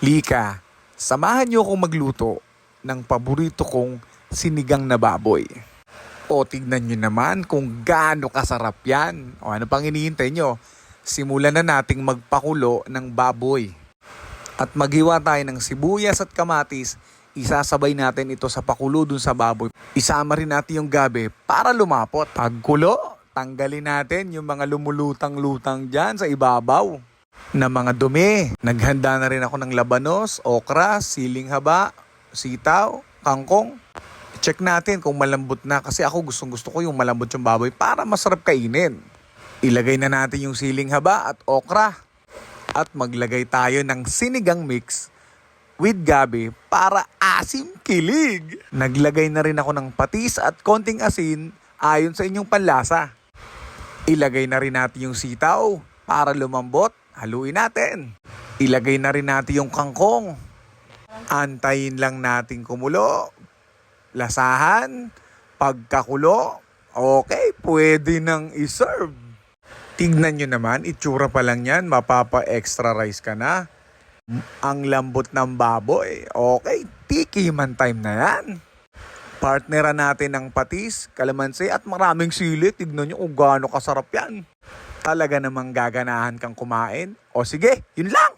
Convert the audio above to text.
Lika, samahan niyo akong magluto ng paborito kong sinigang na baboy. O tignan niyo naman kung gaano kasarap yan. O ano pang hinihintay niyo? Simulan na nating magpakulo ng baboy. At maghiwa tayo ng sibuyas at kamatis. Isasabay natin ito sa pakulo dun sa baboy. Isama rin natin yung gabi para lumapot. Pagkulo, tanggalin natin yung mga lumulutang-lutang dyan sa ibabaw na mga dumi. Naghanda na rin ako ng labanos, okra, siling haba, sitaw, kangkong. Check natin kung malambot na kasi ako gusto ko yung malambot yung baboy para masarap kainin. Ilagay na natin yung siling haba at okra. At maglagay tayo ng sinigang mix with gabi para asim kilig. Naglagay na rin ako ng patis at konting asin ayon sa inyong panlasa. Ilagay na rin natin yung sitaw para lumambot. Haluin natin. Ilagay na rin natin yung kangkong. Antayin lang natin kumulo. Lasahan. Pagkakulo, okay, pwede nang iserve. Tignan nyo naman, itsura pa lang yan, mapapa-extra rice ka na. Ang lambot ng baboy, okay, tikiman time na yan. Partneran natin ng patis, kalamansi at maraming sili. Tignan nyo kung gaano kasarap yan. Talaga namang gaganahan kang kumain. O sige, yun lang!